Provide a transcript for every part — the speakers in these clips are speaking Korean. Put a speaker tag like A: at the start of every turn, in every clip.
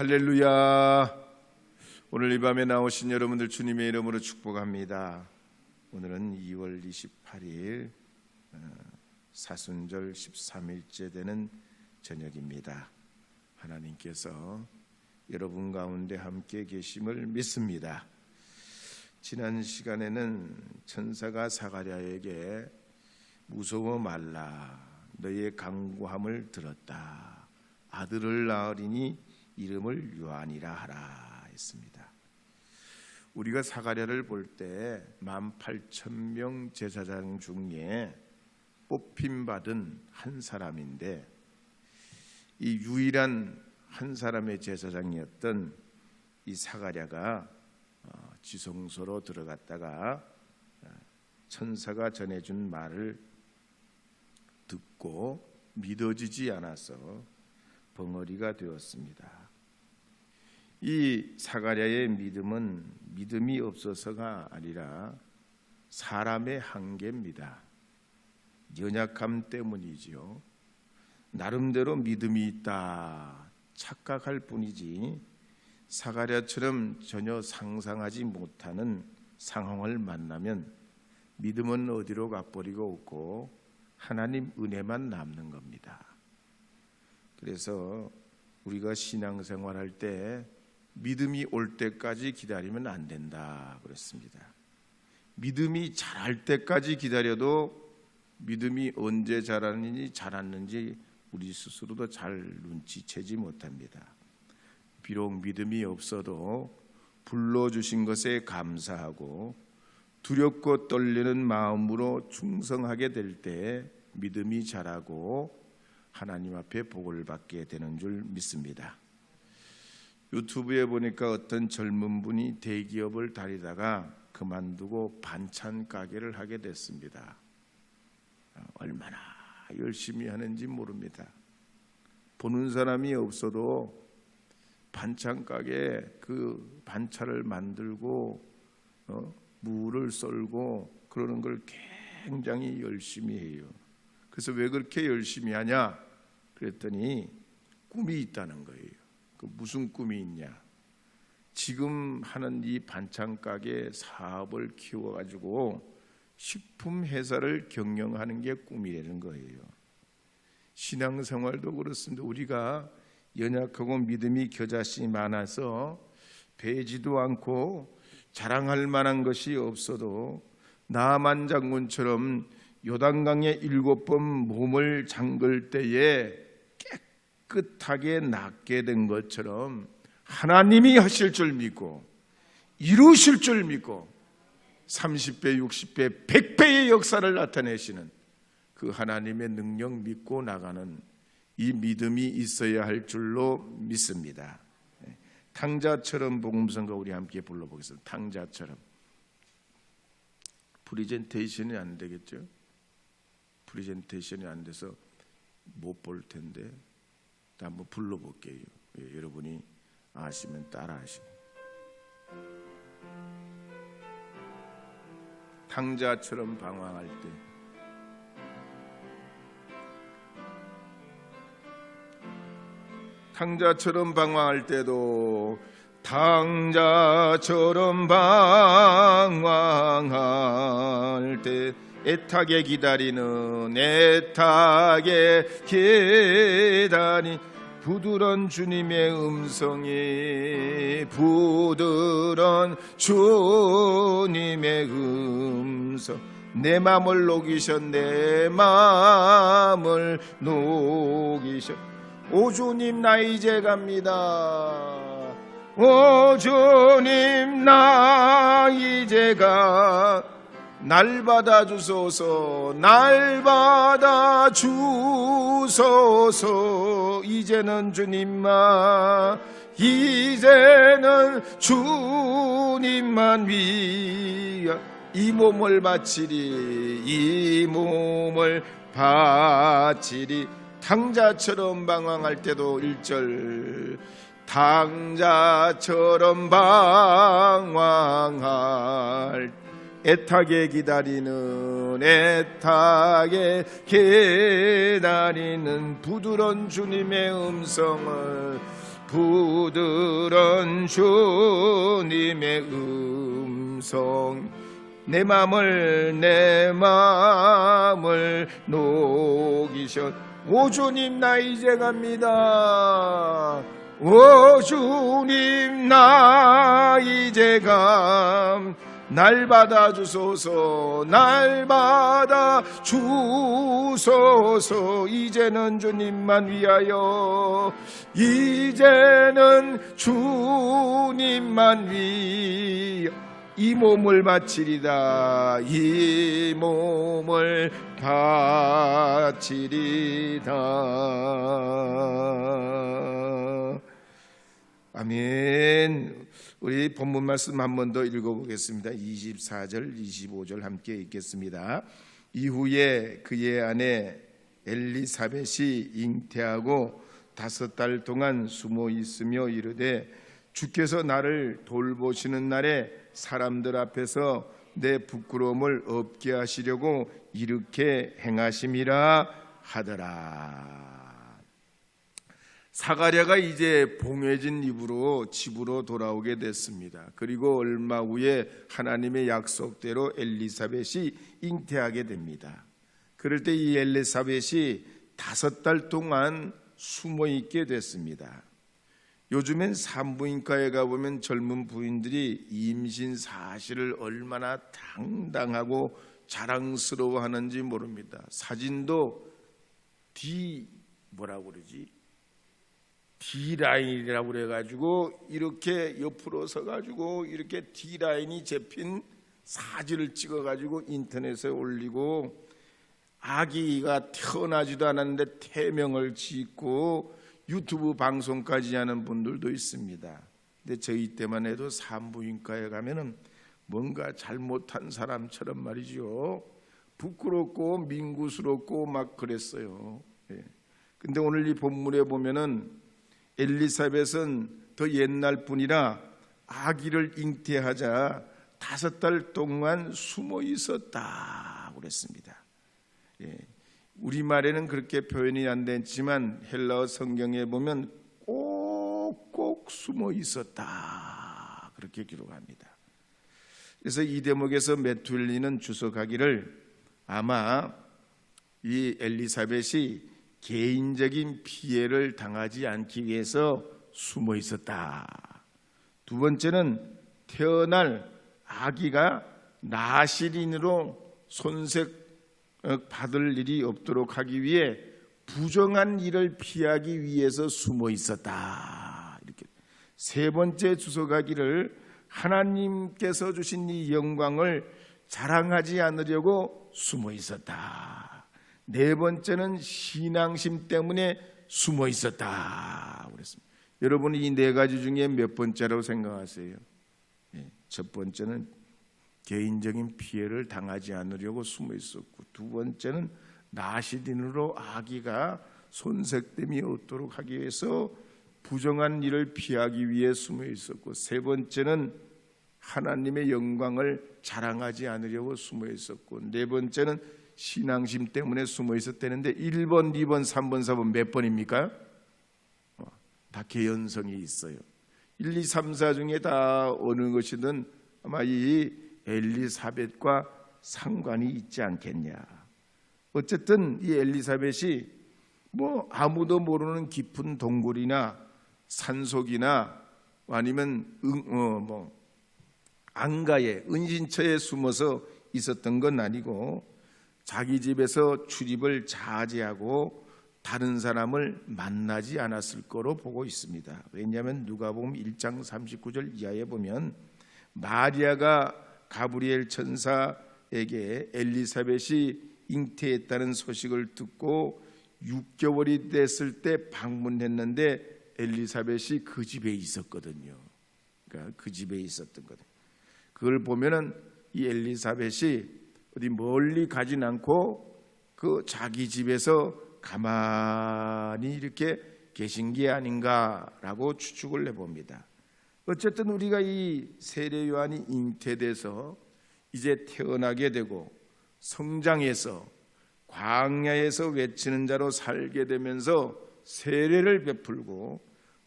A: 할렐루야. 오늘 이 밤에 나오신 여러분들 주님의 이름으로 축복합니다. 오늘은 2월 28일 사순절 13일째 되는 저녁입니다. 하나님께서 여러분 가운데 함께 계심을 믿습니다. 지난 시간에는 천사가 사가랴에게 무서워 말라, 너의 간구함을 들었다, 아들을 낳으리니 이름을 요한이라 하라 했습니다. 우리가 사가랴를 볼 때 18,000명 제사장 중에 뽑힘받은 한 사람인데, 이 유일한 한 사람의 제사장이었던 이 사가랴가 지성소로 들어갔다가 천사가 전해준 말을 듣고 믿어지지 않아서 벙어리가 되었습니다. 이 사가랴의 믿음은 믿음이 없어서가 아니라 사람의 한계입니다. 연약함 때문이지요. 나름대로 믿음이 있다 착각할 뿐이지 사가랴처럼 전혀 상상하지 못하는 상황을 만나면 믿음은 어디로 가버리고 없고 하나님 은혜만 남는 겁니다. 그래서 우리가 신앙생활할 때 믿음이 올 때까지 기다리면 안 된다 그랬습니다. 믿음이 자랄 때까지 기다려도 믿음이 언제 자랐는지 우리 스스로도 잘 눈치채지 못합니다. 비록 믿음이 없어도 불러주신 것에 감사하고 두렵고 떨리는 마음으로 충성하게 될 때 믿음이 자라고 하나님 앞에 복을 받게 되는 줄 믿습니다. 유튜브에 보니까 어떤 젊은 분이 대기업을 다니다가 그만두고 반찬 가게를 하게 됐습니다. 얼마나 열심히 하는지 모릅니다. 보는 사람이 없어도 반찬 가게에 그 반찬을 만들고 무를 썰고 그러는 걸 굉장히 열심히 해요. 그래서 왜 그렇게 열심히 하냐 그랬더니 꿈이 있다는 거예요. 그 무슨 꿈이 있냐, 지금 하는 이 반찬 가게 사업을 키워가지고 식품 회사를 경영하는 게 꿈이라는 거예요. 신앙생활도 그렇습니다. 우리가 연약하고 믿음이 겨자씨 많아서 배지도 않고 자랑할 만한 것이 없어도 나만 장군처럼 요단강에 7번 몸을 잠글 때에 깨끗하게 낫게 된 것처럼 하나님이 하실 줄 믿고 이루실 줄 믿고 30배, 60배, 100배의 역사를 나타내시는 그 하나님의 능력 믿고 나가는 이 믿음이 있어야 할 줄로 믿습니다. 탕자처럼 복음성가 우리 함께 불러보겠습니다. 탕자처럼. 프리젠테이션이 안 되겠죠? 프리젠테이션이 안 돼서 못 볼 텐데 한번 불러볼게요. 여러분이 아시면 따라 하시고. 탕자처럼 방황할 때 탕자처럼 방황할 때도 탕자처럼 방황할 때 애타게 기다리는 애타게 기다린 부드러운 주님의 음성이 부드러운 주님의 음성 내 맘을 녹이셔 내 맘을 녹이셔 오 주님 나 이제 갑니다 오 주님 나 이제 가 날 받아주소서 날 받아주소서 이제는 주님만 이제는 주님만 위하 이 몸을 바치리 이 몸을 바치리 탕자처럼 방황할 때도 1절 탕자처럼 방황할 애타게 기다리는 애타게 기다리는 부드러운 주님의 음성을 부드러운 주님의 음성 내 마음을 녹이셨. 오 주님 나 이제 갑니다. 오 주님 나 이제 날 받아주소서. 날 받아주소서. 이제는 주님만 위하여. 이제는 주님만 위하여 이 몸을 바치리다. 이 몸을 바치리다. 아멘. 우리 본문 말씀 한 번 더 읽어보겠습니다. 24절 25절 함께 읽겠습니다. 이후에 그의 아내 엘리사벳이 잉태하고 5달 동안 숨어 있으며 이르되 주께서 나를 돌보시는 날에 사람들 앞에서 내 부끄러움을 없게 하시려고 이렇게 행하심이라 하더라. 사가랴가 이제 봉해진 입으로 집으로 돌아오게 됐습니다. 그리고 얼마 후에 하나님의 약속대로 엘리사벳이 잉태하게 됩니다. 그럴 때 이 엘리사벳이 5달 동안 숨어 있게 됐습니다. 요즘엔 산부인과에 가보면 젊은 부인들이 임신 사실을 얼마나 당당하고 자랑스러워하는지 모릅니다. 사진도 D라인이라고 그래가지고 이렇게 옆으로 서가지고 이렇게 D라인이 잡힌 사진을 찍어가지고 인터넷에 올리고 아기가 태어나지도 않았는데 태명을 짓고 유튜브 방송까지 하는 분들도 있습니다. 근데 저희 때만 해도 산부인과에 가면은 뭔가 잘못한 사람처럼 말이죠. 부끄럽고 민구스럽고 막 그랬어요. 근데 오늘 이 본문에 보면은 엘리사벳은 더 옛날 분이라 아기를 잉태하자 5달 동안 숨어 있었다 그랬습니다. 우리말에는 그렇게 표현이 안 됐지만 헬라어 성경에 보면 꼭꼭 숨어 있었다 그렇게 기록합니다. 그래서 이 대목에서 메투엘리는 주석하기를 아마 이 엘리사벳이 개인적인 피해를 당하지 않기 위해서 숨어 있었다. 두 번째는 태어날 아기가 나실인으로 손색 받을 일이 없도록 하기 위해 부정한 일을 피하기 위해서 숨어 있었다. 이렇게 세 번째 주석하기를 하나님께서 주신 이 영광을 자랑하지 않으려고 숨어 있었다. 네 번째는 신앙심 때문에 숨어 있었다 그랬습니다. 여러분 이 네 가지 중에 몇 번째라고 생각하세요? 첫 번째는 개인적인 피해를 당하지 않으려고 숨어 있었고, 두 번째는 나시딘으로 아기가 손색됨이 없도록 하기 위해서 부정한 일을 피하기 위해 숨어 있었고, 세 번째는 하나님의 영광을 자랑하지 않으려고 숨어 있었고, 네 번째는 신앙심 때문에 숨어 있었다는데 1번, 2번, 3번, 4번 몇 번입니까? 다 개연성이 있어요. 1, 2, 3, 4 중에 다 어느 것이든 아마 이 엘리사벳과 상관이 있지 않겠냐. 어쨌든 이 엘리사벳이 뭐 아무도 모르는 깊은 동굴이나 산속이나 아니면 안가에 은신처에 숨어서 있었던 건 아니고 자기 집에서 출입을 자제하고 다른 사람을 만나지 않았을 거로 보고 있습니다. 왜냐하면 누가복음 1장 39절 이하에 보면 마리아가 가브리엘 천사에게 엘리사벳이 잉태했다는 소식을 듣고 6개월이 됐을 때 방문했는데 엘리사벳이 그 집에 있었거든요. 그러니까 그 집에 있었던 거예요. 그걸 보면은 이 엘리사벳이 어디 멀리 가진 않고 그 자기 집에서 가만히 이렇게 계신 게 아닌가라고 추측을 해봅니다. 어쨌든 우리가 이 세례 요한이 잉태돼서 이제 태어나게 되고 성장해서 광야에서 외치는 자로 살게 되면서 세례를 베풀고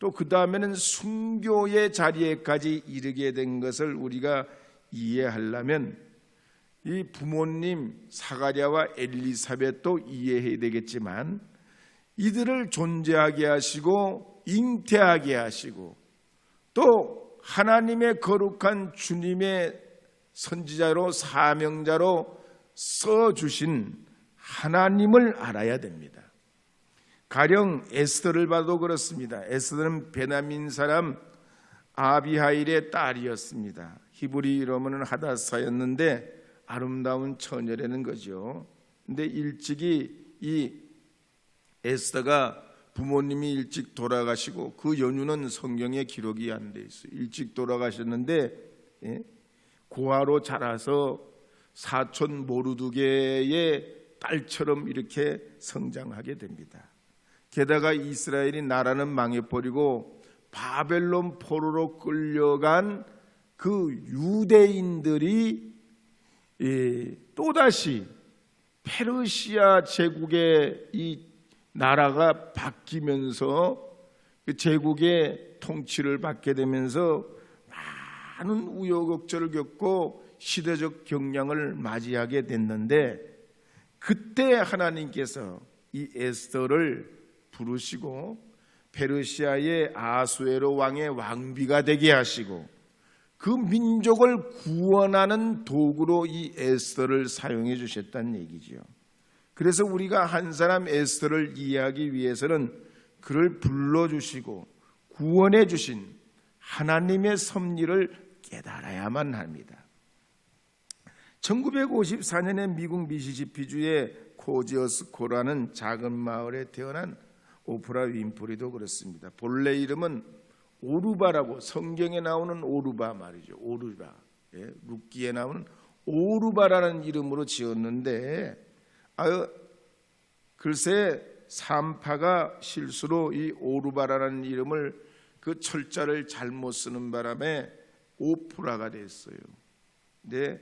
A: 또 그 다음에는 순교의 자리에까지 이르게 된 것을 우리가 이해하려면 이 부모님 사가랴와 엘리사벳도 이해해야 되겠지만 이들을 존재하게 하시고 잉태하게 하시고 또 하나님의 거룩한 주님의 선지자로 사명자로 써주신 하나님을 알아야 됩니다. 가령 에스더를 봐도 그렇습니다. 에스더는 베냐민 사람 아비하일의 딸이었습니다. 히브리 이름은 하다사였는데 아름다운 처녀라는 거죠. 근데 일찍이 이 에스더가 부모님이 일찍 돌아가시고 그 연유는 성경에 기록이 안 돼 있어요. 일찍 돌아가셨는데 고아로 자라서 사촌 모르드게의 딸처럼 이렇게 성장하게 됩니다. 게다가 이스라엘이 나라는 망해버리고 바벨론 포로로 끌려간 그 유대인들이 또다시 페르시아 제국의 이 나라가 바뀌면서 그 제국의 통치를 받게 되면서 많은 우여곡절을 겪고 시대적 경향을 맞이하게 됐는데 그때 하나님께서 이 에스더를 부르시고 페르시아의 아수에로 왕의 왕비가 되게 하시고 그 민족을 구원하는 도구로 이 에스더를 사용해 주셨다는 얘기죠. 그래서 우리가 한 사람 에스더를 이해하기 위해서는 그를 불러주시고 구원해 주신 하나님의 섭리를 깨달아야만 합니다. 1954년에 미국 미시시피주의 코지어스코라는 작은 마을에 태어난 오프라 윈프리도 그렇습니다. 본래 이름은 오루바라고 성경에 나오는 오루바 말이죠. 오루바. 룻기에 나오는 오루바라는 이름으로 지었는데 글쎄 산파가 실수로 이 오루바라는 이름을 그 철자를 잘못 쓰는 바람에 오프라가 됐어요. 근데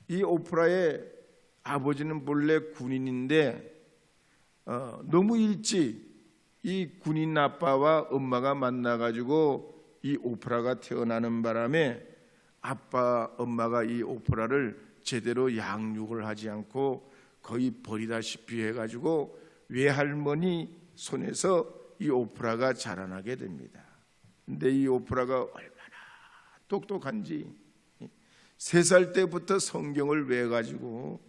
A: 이 오프라의 아버지는 본래 군인인데 너무 일찍 이 군인 아빠와 엄마가 만나가지고 이 오프라가 태어나는 바람에 아빠 엄마가 이 오프라를 제대로 양육을 하지 않고 거의 버리다시피 해가지고 외할머니 손에서 이 오프라가 자라나게 됩니다. 근데 이 오프라가 얼마나 똑똑한지 3살 때부터 성경을 외워가지고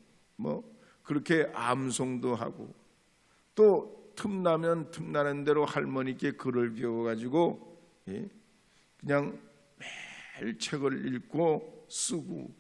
A: 그렇게 암송도 하고 또 틈나면 틈나는 대로 할머니께 글을 배워가지고 그냥 매일 책을 읽고 쓰고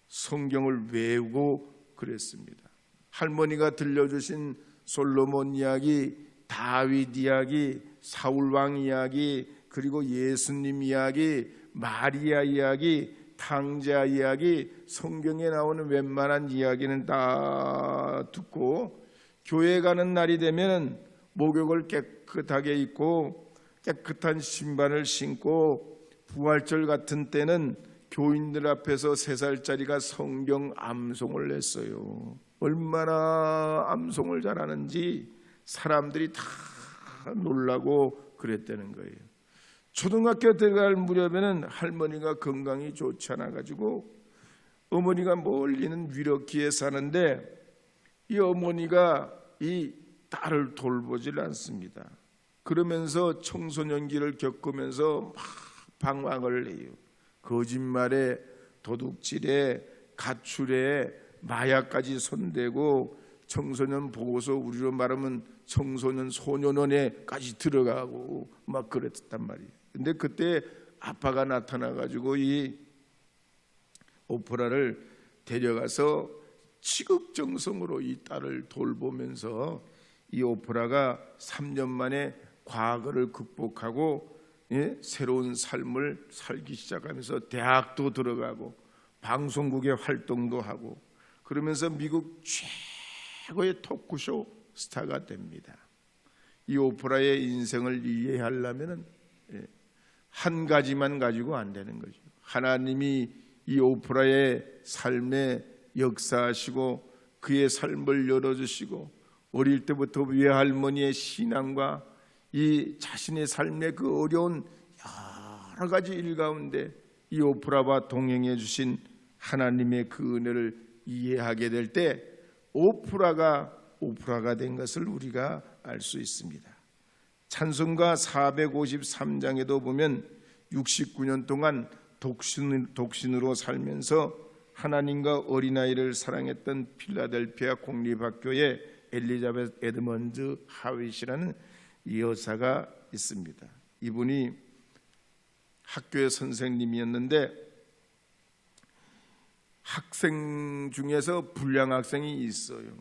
A: 성경을 외우고 그랬습니다. 할머니가 들려주신 솔로몬 이야기, 다윗 이야기, 사울왕 이야기, 그리고 예수님 이야기, 마리아 이야기, 탕자 이야기, 성경에 나오는 웬만한 이야기는 다 듣고 교회 가는 날이 되면 목욕을 깨끗하게 입고 깨끗한 신발을 신고 부활절 같은 때는 교인들 앞에서 3살짜리가 성경 암송을 했어요. 얼마나 암송을 잘하는지 사람들이 다 놀라고 그랬다는 거예요. 초등학교 들어갈 무렵에는 할머니가 건강이 좋지 않아 가지고 어머니가 멀리는 위럭키에 사는데 이 어머니가 이 딸을 돌보질 않습니다. 그러면서 청소년기를 겪으면서 막 방황을 해요. 거짓말에 도둑질에 가출에 마약까지 손대고 청소년 보고서 우리로 말하면 청소년 소년원에까지 들어가고 막 그랬단 말이에요. 근데 그때 아빠가 나타나가지고 이 오프라를 데려가서 지극정성으로 이 딸을 돌보면서 이 오프라가 3년 만에 과거를 극복하고 새로운 삶을 살기 시작하면서 대학도 들어가고 방송국의 활동도 하고 그러면서 미국 최고의 토크쇼 스타가 됩니다. 이 오프라의 인생을 이해하려면 한 가지만 가지고 안 되는 거죠. 하나님이 이 오프라의 삶에 역사하시고 그의 삶을 열어주시고 어릴 때부터 외할머니의 신앙과 이 자신의 삶의 그 어려운 여러 가지 일 가운데 이 오프라와 동행해 주신 하나님의 그 은혜를 이해하게 될 때 오프라가 된 것을 우리가 알 수 있습니다. 찬송가 453장에도 보면 69년 동안 독신으로 살면서 하나님과 어린아이를 사랑했던 필라델피아 공립학교의 엘리자베스 에드먼드 하윗이라는 여사가 있습니다. 이분이 학교의 선생님이었는데 학생 중에서 불량 학생이 있어요.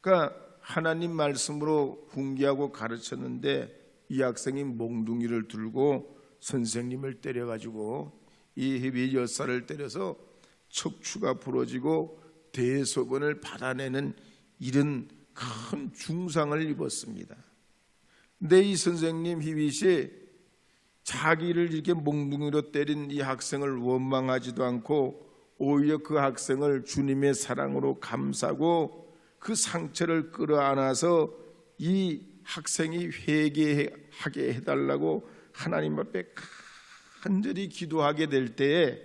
A: 그러니까 하나님 말씀으로 훈계하고 가르쳤는데 이 학생이 몽둥이를 들고 선생님을 때려가지고 이 헤비 여사를 때려서 척추가 부러지고 대소변을 받아내는 이런 큰 중상을 입었습니다. 근데 이 선생님 히빗이 자기를 이렇게 몽둥이로 때린 이 학생을 원망하지도 않고 오히려 그 학생을 주님의 사랑으로 감싸고 그 상처를 끌어안아서 이 학생이 회개하게 해달라고 하나님 앞에 간절히 기도하게 될 때에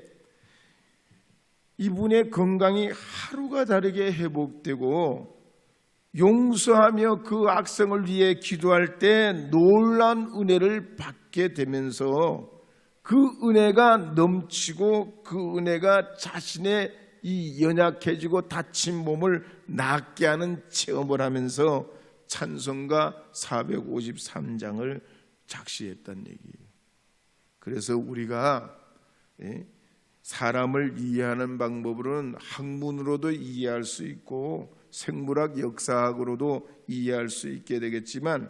A: 이분의 건강이 하루가 다르게 회복되고 용서하며 그 학생을 위해 기도할 때 놀라운 은혜를 받게 되면서 그 은혜가 넘치고 그 은혜가 자신의 이 연약해지고 다친 몸을 낫게 하는 체험을 하면서 찬송가 453장을 작시했다는 얘기예요. 그래서 우리가 사람을 이해하는 방법으로는 학문으로도 이해할 수 있고 생물학 역사학으로도 이해할 수 있게 되겠지만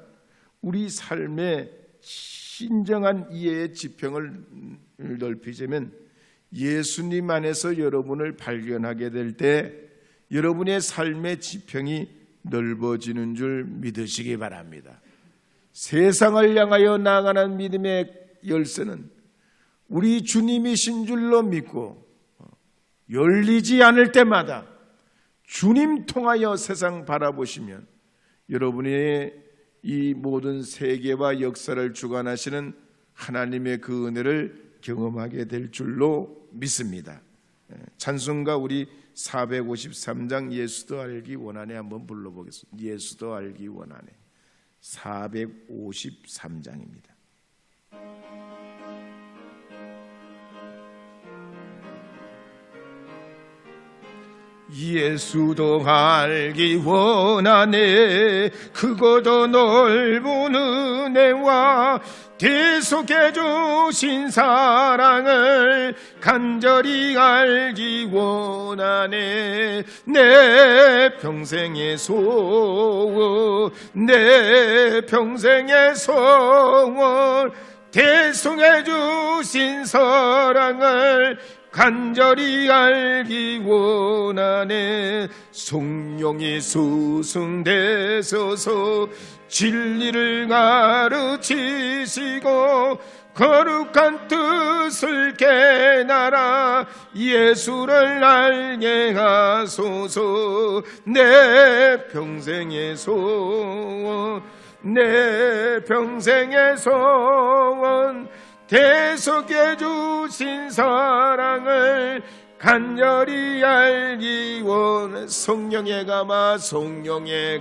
A: 우리 삶의 신정한 이해의 지평을 넓히자면 예수님 안에서 여러분을 발견하게 될 때 여러분의 삶의 지평이 넓어지는 줄 믿으시기 바랍니다. 세상을 향하여 나아가는 믿음의 열쇠는 우리 주님이신 줄로 믿고 열리지 않을 때마다 주님 통하여 세상 바라보시면 여러분의 이 모든 세계와 역사를 주관하시는 하나님의 그 은혜를 경험하게 될 줄로 믿습니다. 찬송가 우리 453장 예수도 알기 원하네 한번 불러보겠습니다. 예수도 알기 원하네 453장입니다. 예수도 알기 원하네 크고도 넓은 은혜와 대속해 주신 사랑을 간절히 알기 원하네 내 평생의 소원 내 평생의 소원 대속해 주신 사랑을 간절히 알기 원하네 성령이 수승되소서 진리를 가르치시고 거룩한 뜻을 깨달아 예수를 알게 하소서 내 평생의 소원 내 평생의 소원 대속해 주신 사랑을 간절히 알기 원해 성령의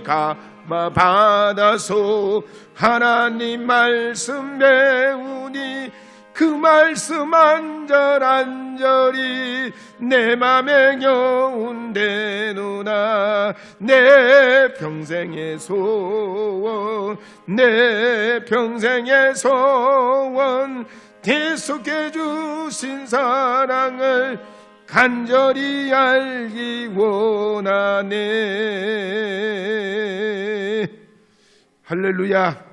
A: 감화 받아서 하나님 말씀 배우니 그 말씀 안절안절이 내 맘에 겨운대노나 내 평생의 소원 내 평생의 소원 대속해 주신 사랑을 간절히 알기 원하네. 할렐루야.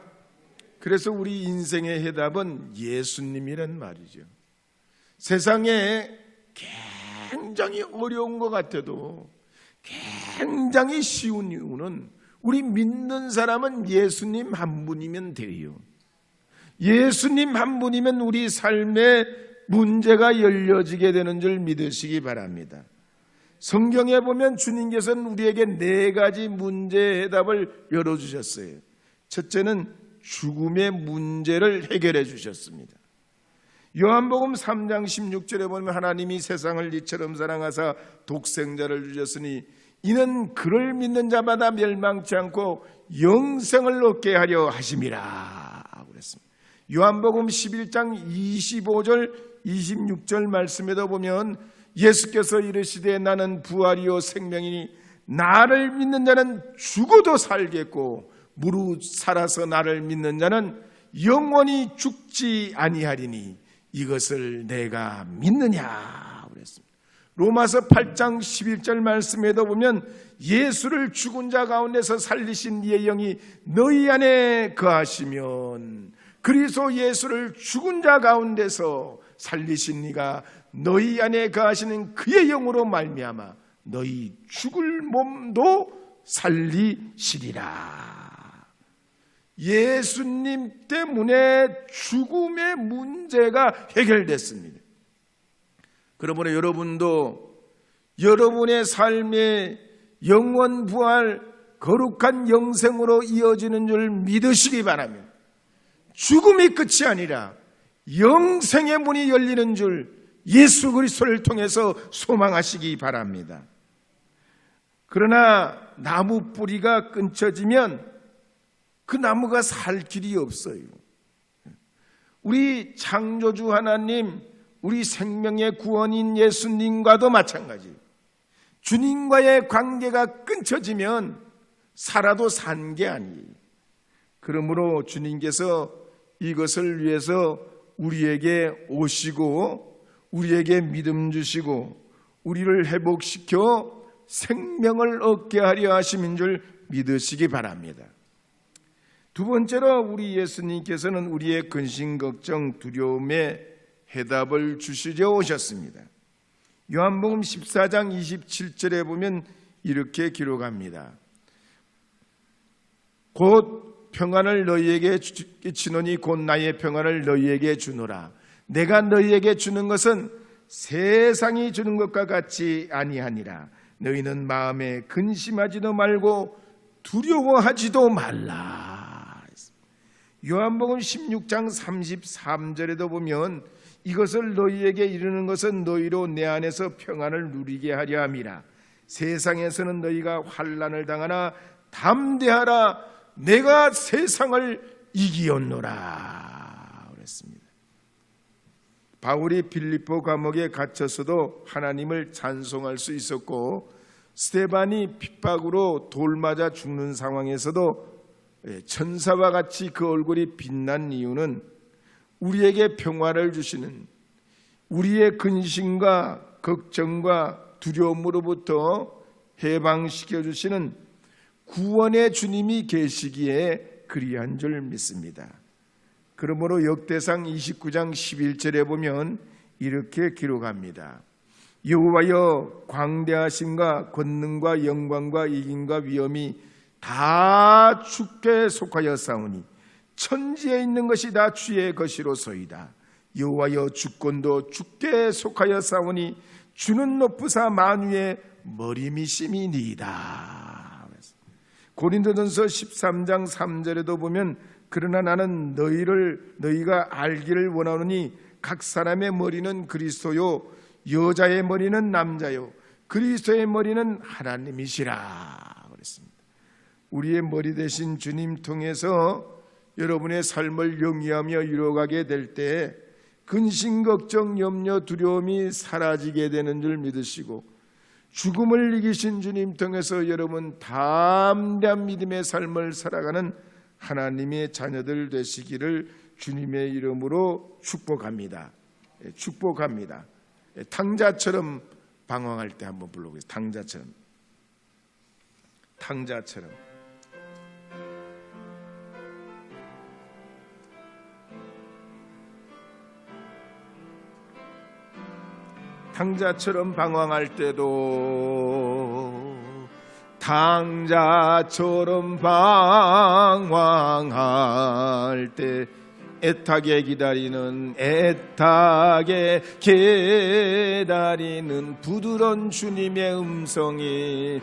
A: 그래서 우리 인생의 해답은 예수님이란 말이죠. 세상에 굉장히 어려운 것 같아도 굉장히 쉬운 이유는 우리 믿는 사람은 예수님 한 분이면 돼요. 예수님 한 분이면 우리 삶의 문제가 열려지게 되는 줄 믿으시기 바랍니다. 성경에 보면 주님께서는 우리에게 4가지 문제의 해답을 열어주셨어요. 첫째는 죽음의 문제를 해결해 주셨습니다. 요한복음 3장 16절에 보면 하나님이 세상을 이처럼 사랑하사 독생자를 주셨으니 이는 그를 믿는 자마다 멸망치 않고 영생을 얻게 하려 하심이라 그랬습니다. 요한복음 11장 25절 26절 말씀에도 보면 예수께서 이르시되 나는 부활이요 생명이니 나를 믿는 자는 죽어도 살겠고 무릇 살아서 나를 믿는 자는 영원히 죽지 아니하리니 이것을 내가 믿느냐 그랬습니다. 로마서 8장 11절 말씀에도 보면 예수를 죽은 자 가운데서 살리신 이의 영이 너희 안에 거하시면 그리스도 예수를 죽은 자 가운데서 살리신 이가 너희 안에 거하시는 그의 영으로 말미암아 너희 죽을 몸도 살리시리라. 예수님 때문에 죽음의 문제가 해결됐습니다. 그러므로 여러분도 여러분의 삶의 영원 부활 거룩한 영생으로 이어지는 줄 믿으시기 바랍니다. 죽음이 끝이 아니라 영생의 문이 열리는 줄 예수 그리스도를 통해서 소망하시기 바랍니다. 그러나 나무 뿌리가 끊쳐지면 그 나무가 살 길이 없어요. 우리 창조주 하나님, 우리 생명의 구원인 예수님과도 마찬가지예요. 주님과의 관계가 끊쳐지면 살아도 산 게 아니에요. 그러므로 주님께서 이것을 위해서 우리에게 오시고 우리에게 믿음 주시고 우리를 회복시켜 생명을 얻게 하려 하심인 줄 믿으시기 바랍니다. 두 번째로 우리 예수님께서는 우리의 근심, 걱정, 두려움에 해답을 주시려 오셨습니다. 요한복음 14장 27절에 보면 이렇게 기록합니다. 곧 평안을 너희에게 주노니 곧 나의 평안을 너희에게 주노라. 내가 너희에게 주는 것은 세상이 주는 것과 같이 아니하니라. 너희는 마음에 근심하지도 말고 두려워하지도 말라. 요한복음 16장 33절에도 보면 이것을 너희에게 이르는 것은 너희로 내 안에서 평안을 누리게 하려 함이라. 세상에서는 너희가 환난을 당하나 담대하라. 내가 세상을 이기었노라 그랬습니다. 바울이 빌립보 감옥에 갇혔어도 하나님을 찬송할 수 있었고 스데반이 핍박으로 돌 맞아 죽는 상황에서도 천사와 같이 그 얼굴이 빛난 이유는 우리에게 평화를 주시는 우리의 근심과 걱정과 두려움으로부터 해방시켜 주시는 구원의 주님이 계시기에 그리한 줄 믿습니다. 그러므로 역대상 29장 11절에 보면 이렇게 기록합니다. 여호와여 광대하심과 권능과 영광과 이김과 위엄이 다 주께 속하였사오니 천지에 있는 것이 다 주의 것이로소이다. 여호와여 주권도 주께 속하였사오니 주는 높으사 만유의 머리미심이니이다. 고린도전서 13장 3절에도 보면 그러나 나는 너희가 알기를 원하노니 각 사람의 머리는 그리스도요 여자의 머리는 남자요 그리스도의 머리는 하나님이시라 그랬습니다. 우리의 머리 되신 주님 통해서 여러분의 삶을 영위하며 이루어가게 될 때 근심, 걱정, 염려, 두려움이 사라지게 되는 줄 믿으시고 죽음을 이기신 주님 통해서 여러분 담대한 믿음의 삶을 살아가는 하나님의 자녀들 되시기를 주님의 이름으로 축복합니다. 축복합니다. 탕자처럼 방황할 때 한번 불러보겠습니다. 탕자처럼 탕자처럼 방황할 때도 탕자처럼 방황할 때 애타게 기다리는 부드러운 주님의 음성이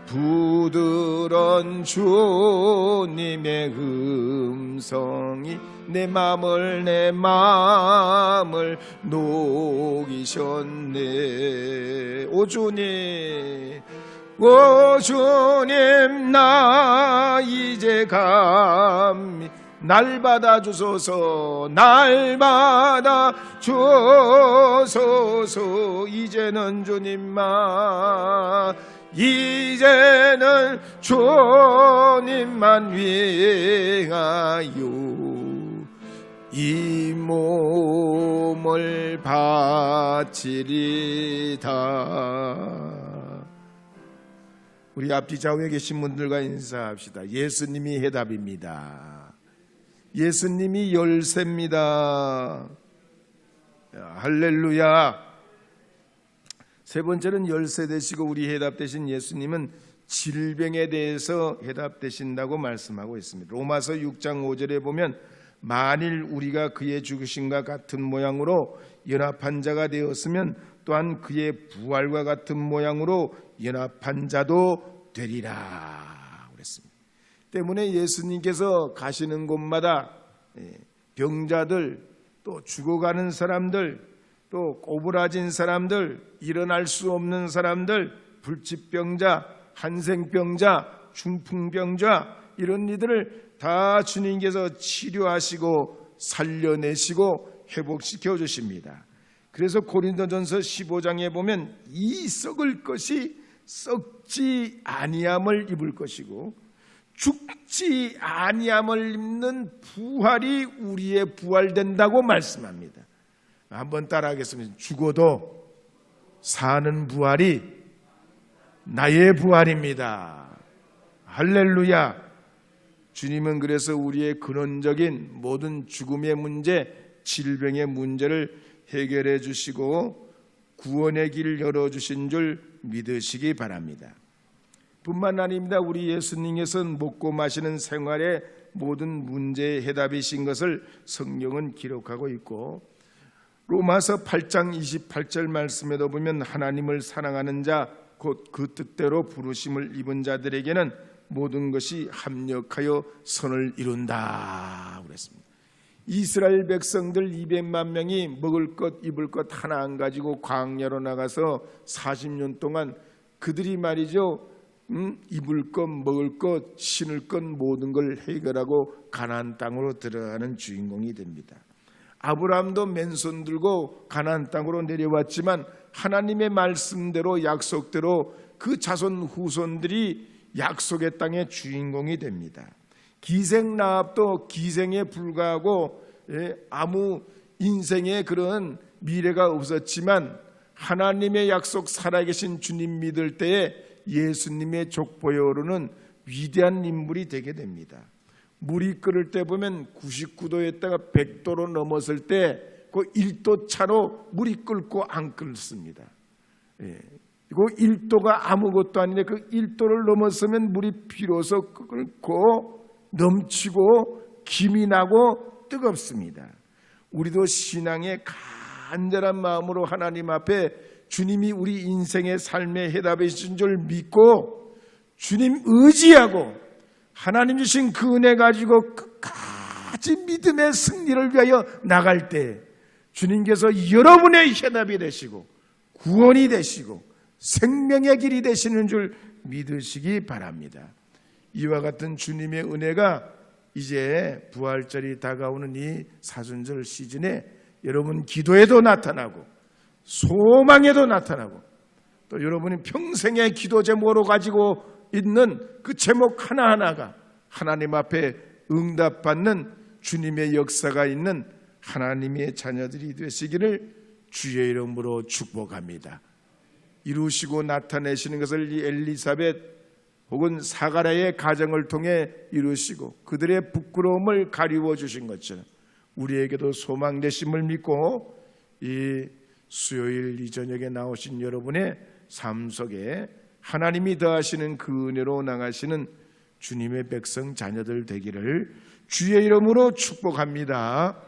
A: 부드러운 주님의 음성이 내 마음을 녹이셨네. 오 주님, 오 주님, 나 이제 감히 날 받아주소서, 날 받아주소서. 이제는 주님만, 이제는 주님만 위하여 이 몸을 바치리다. 우리 앞뒤 좌우에 계신 분들과 인사합시다. 예수님이 해답입니다. 예수님이 열쇠입니다. 할렐루야. 세 번째는 열쇠 되시고 우리 해답 되신 예수님은 질병에 대해서 해답 되신다고 말씀하고 있습니다. 로마서 6장 5절에 보면 만일 우리가 그의 죽으심과 같은 모양으로 연합한 자가 되었으면 또한 그의 부활과 같은 모양으로 연합한 자도 되리라 그랬습니다. 때문에 예수님께서 가시는 곳마다 병자들, 또 죽어가는 사람들, 또 꼬부라진 사람들, 일어날 수 없는 사람들, 불치병자, 한생병자, 중풍병자, 이런 이들을 다 주님께서 치료하시고 살려내시고 회복시켜 주십니다. 그래서 고린도전서 15장에 보면 이 썩을 것이 썩지 아니함을 입을 것이고 죽지 아니함을 입는 부활이 우리의 부활된다고 말씀합니다. 한번 따라하겠습니다. 죽어도 사는 부활이 나의 부활입니다. 할렐루야. 주님은 그래서 우리의 근원적인 모든 죽음의 문제, 질병의 문제를 해결해 주시고 구원의 길을 열어주신 줄 믿으시기 바랍니다. 뿐만 아닙니다. 우리 예수님께서는 먹고 마시는 생활의 모든 문제의 해답이신 것을 성경은 기록하고 있고, 로마서 8장 28절 말씀에도 보면 하나님을 사랑하는 자, 곧 그 뜻대로 부르심을 입은 자들에게는 모든 것이 합력하여 선을 이룬다 그랬습니다. 이스라엘 백성들 200만 명이 먹을 것 입을 것 하나 안 가지고 광야로 나가서 40년 동안 그들이 말이죠, 입을 것 먹을 것 신을 것 모든 걸 해결하고 가나안 땅으로 들어가는 주인공이 됩니다. 아브라함도 맨손 들고 가나안 땅으로 내려왔지만 하나님의 말씀대로 약속대로 그 자손 후손들이 약속의 땅의 주인공이 됩니다. 기생 라합도 기생에 불과하고 아무 인생에 그런 미래가 없었지만 하나님의 약속 살아계신 주님 믿을 때에 예수님의 족보에 오르는 위대한 인물이 되게 됩니다. 물이 끓을 때 보면 99도에다가 100도로 넘었을 때 그 1도 차로 물이 끓고 안 끓습니다. 그 1도가 아무것도 아닌데 그 1도를 넘었으면 물이 비로소 끓고 넘치고 김이 나고 뜨겁습니다. 우리도 신앙의 간절한 마음으로 하나님 앞에 주님이 우리 인생의 삶의 해답이신 줄 믿고 주님 의지하고 하나님 주신 그 은혜 가지고 끝까지 믿음의 승리를 위하여 나갈 때 주님께서 여러분의 해답이 되시고 구원이 되시고 생명의 길이 되시는 줄 믿으시기 바랍니다. 이와 같은 주님의 은혜가 이제 부활절이 다가오는 이 사순절 시즌에 여러분 기도에도 나타나고 소망에도 나타나고 또 여러분이 평생의 기도 제목으로 가지고 있는 그 제목 하나하나가 하나님 앞에 응답받는 주님의 역사가 있는 하나님의 자녀들이 되시기를 주의 이름으로 축복합니다. 이루시고 나타내시는 것을 이 엘리사벳 혹은 사가랴의 가정을 통해 이루시고 그들의 부끄러움을 가리워 주신 것처럼 우리에게도 소망 되심을 믿고 이 수요일 이 저녁에 나오신 여러분의 삶 속에 하나님이 더하시는 그 은혜로 나가시는 주님의 백성 자녀들 되기를 주의 이름으로 축복합니다.